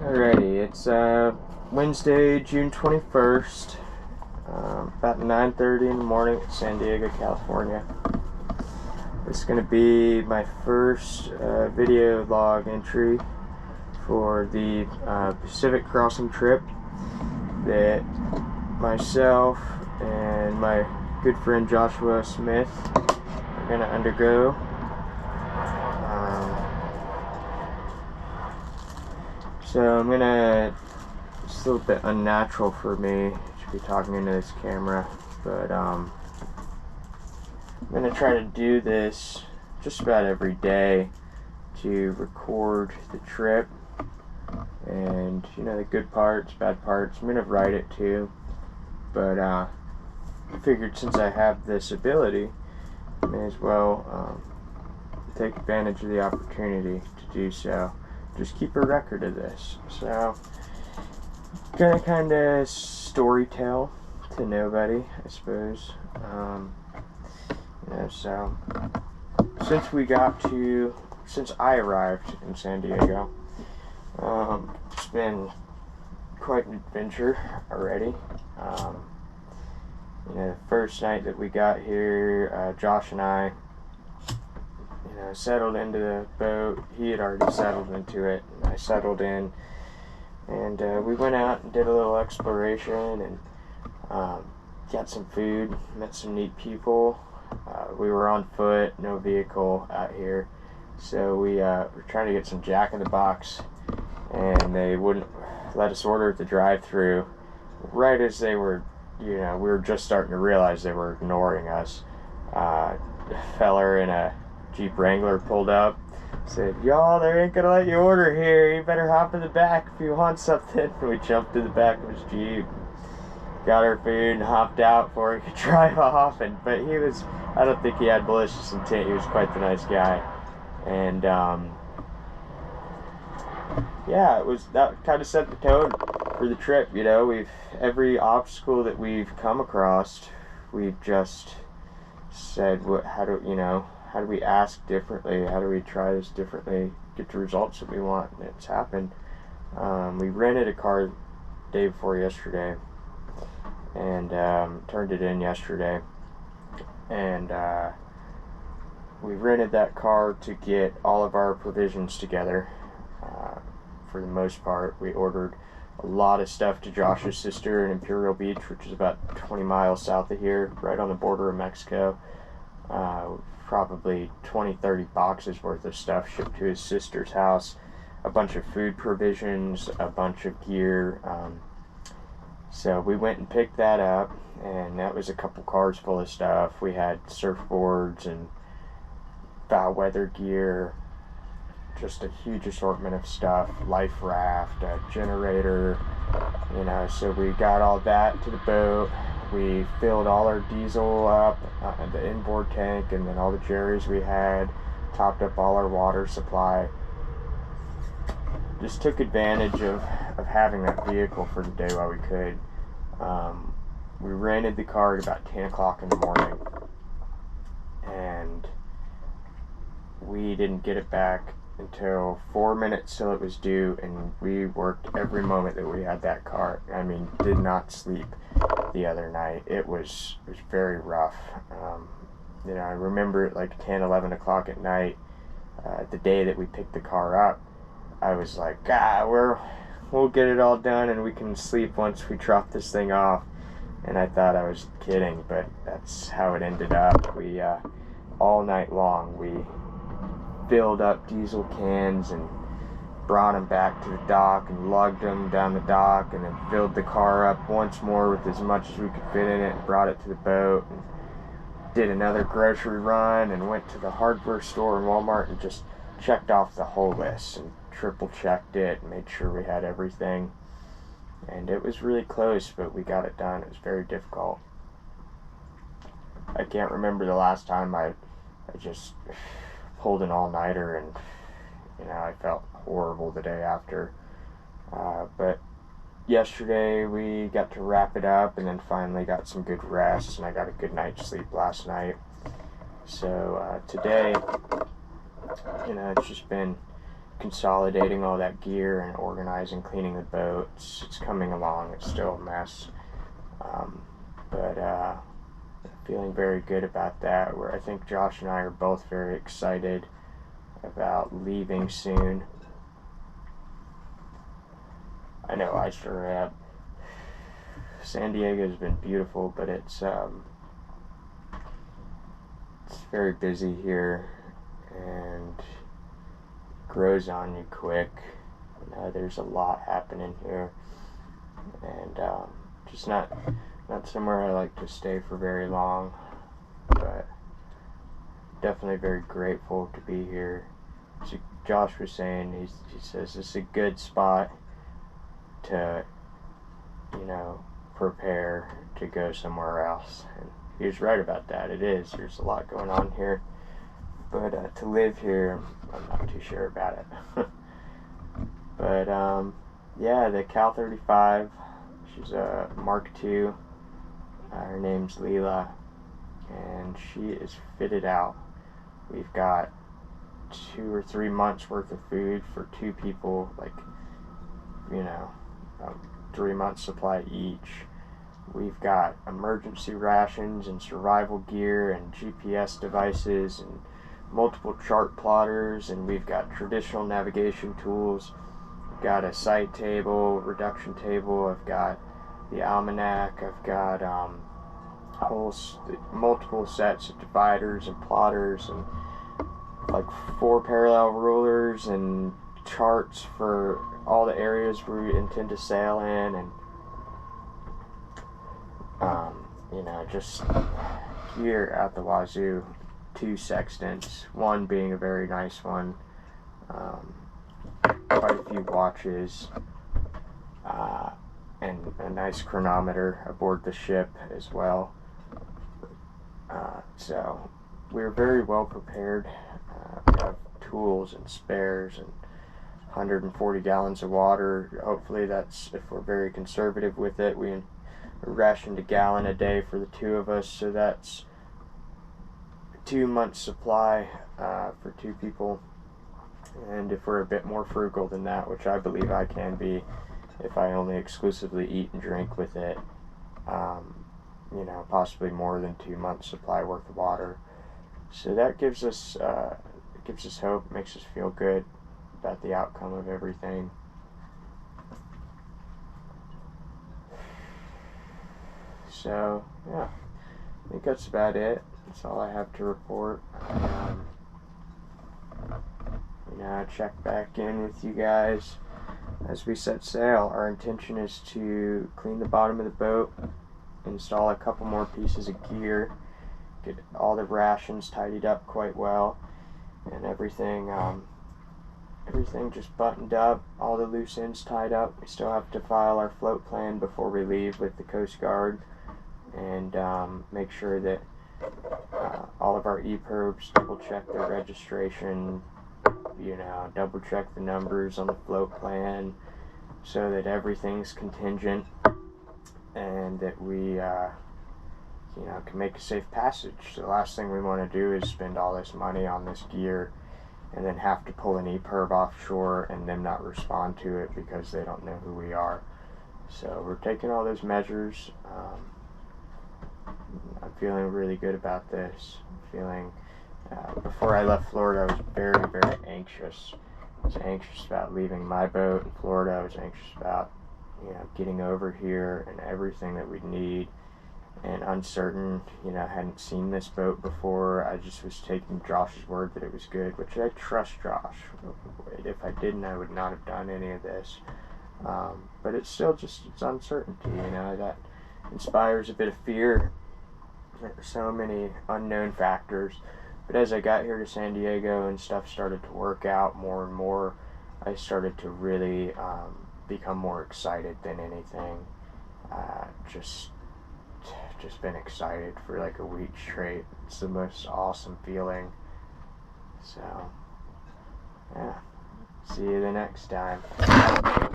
Alrighty, it's Wednesday, June 21st, about 9:30 in the morning in San Diego, California. This is going to be my first video log entry for the Pacific crossing trip that myself and my good friend Joshua Smith are going to undergo. So I'm gonna, it's a little bit unnatural for me to be talking into this camera, but I'm gonna try to do this just about every day to record the trip and, you know, the good parts, bad parts. I'm gonna write it too, but I figured since I have this ability, I may as well take advantage of the opportunity to do so. Just keep a record of this. So, gonna kind of story tell to nobody, I suppose. So since I arrived in San Diego, it's been quite an adventure already. The first night that we got here, Josh and I settled into the boat. He had already settled into it, and I settled in, and we went out and did a little exploration and got some food, met some neat people. We were on foot, no vehicle out here, so we were trying to get some Jack in the Box, and they wouldn't let us order at the drive-thru. Right as they were, we were just starting to realize they were ignoring us. A feller in a Jeep Wrangler pulled up, said, "Y'all, they ain't gonna let you order here. You better hop in the back if you want something." We jumped in the back of his Jeep, got our food, and hopped out before he could drive off. But I don't think he had malicious intent. He was quite the nice guy. And that kind of set the tone for the trip. Every obstacle that we've come across, we've just said, how do we ask differently? How do we try this differently? Get the results that we want. And it's happened. We rented a car the day before yesterday, and turned it in yesterday. And we rented that car to get all of our provisions together. For the most part, we ordered a lot of stuff to Josh's sister in Imperial Beach, which is about 20 miles south of here, right on the border of Mexico. Probably 20-30 boxes worth of stuff shipped to his sister's house, a bunch of food provisions, a bunch of gear. So we went and picked that up, and that was a couple cars full of stuff. We had surfboards and foul weather gear, just a huge assortment of stuff, life raft, a generator, so we got all that to the boat. We filled all our diesel up, the inboard tank, and then all the jerrys we had, topped up all our water supply. Just took advantage of having that vehicle for the day while we could. We rented the car at about 10 o'clock in the morning, and we didn't get it back until 4 minutes till it was due, and we worked every moment that we had that car. Did not sleep the other night. It was very rough. I remember at like 10, 11 o'clock at night, the day that we picked the car up, I was like, we'll get it all done and we can sleep once we drop this thing off. And I thought I was kidding, but that's how it ended up. We all night long we filled up diesel cans and brought them back to the dock and lugged them down the dock, and then filled the car up once more with as much as we could fit in it and brought it to the boat, and did another grocery run and went to the hardware store and Walmart and just checked off the whole list and triple checked it and made sure we had everything. And it was really close, but we got it done. It was very difficult. I can't remember the last time I just pulled an all-nighter, and I felt horrible the day after. But yesterday we got to wrap it up, and then finally got some good rest, and I got a good night's sleep last night. So today, it's just been consolidating all that gear and organizing, cleaning the boat. It's coming along. It's still a mess, but feeling very good about that. Where I think Josh and I are both very excited about leaving soon. I know I sure am. San Diego's been beautiful, but it's very busy here and grows on you quick. There's a lot happening here, and just not somewhere I like to stay for very long, but definitely very grateful to be here. So Josh was saying, he says it's a good spot to, prepare to go somewhere else. And he was right about that. It is. There's a lot going on here, but to live here, I'm not too sure about it. But yeah, the Cal 35. She's a Mark II. Her name's Leela, and she is fitted out. We've got 2 or 3 months worth of food for 2 people, 3 months supply each. We've got emergency rations and survival gear and GPS devices and multiple chart plotters, and we've got traditional navigation tools. We've got a sight table, reduction table. I've got the almanac. I've got multiple sets of dividers and plotters, and 4 parallel rulers and charts for all the areas we intend to sail in, and just gear out the wazoo. 2 sextants, one being a very nice one, quite a few watches, and a nice chronometer aboard the ship as well. So we're very well prepared. We have tools and spares and 140 gallons of water. Hopefully that's, if we're very conservative with it, we rationed a gallon a day for the 2 of us, so that's 2 months supply for 2 people. And if we're a bit more frugal than that, which I believe I can be if I only exclusively eat and drink with it, possibly more than 2 months supply worth of water. So that gives us hope, makes us feel good about the outcome of everything. So yeah, I think that's about it. That's all I have to report. Check back in with you guys as we set sail. Our intention is to clean the bottom of the boat, install a couple more pieces of gear, get all the rations tidied up quite well, and everything just buttoned up, all the loose ends tied up. We still have to file our float plan before we leave with the Coast Guard, and make sure that all of our EPIRBs, double check their registration, double check the numbers on the float plan so that everything's contingent and that we can make a safe passage. The last thing we want to do is spend all this money on this gear and then have to pull an EPIRB offshore and them not respond to it because they don't know who we are. So we're taking all those measures. I'm feeling really good about this. Before I left Florida, I was very, very anxious. I was anxious about leaving my boat in Florida. I was anxious about, getting over here and everything that we'd need, and uncertain. I hadn't seen this boat before. I just was taking Josh's word that it was good, which I trust Josh. If I didn't, I would not have done any of this. But it's still it's uncertainty, that inspires a bit of fear. There's so many unknown factors. But as I got here to San Diego and stuff started to work out more and more, I started to really become more excited than anything. Just been excited for a week straight. It's the most awesome feeling. So, yeah. See you the next time.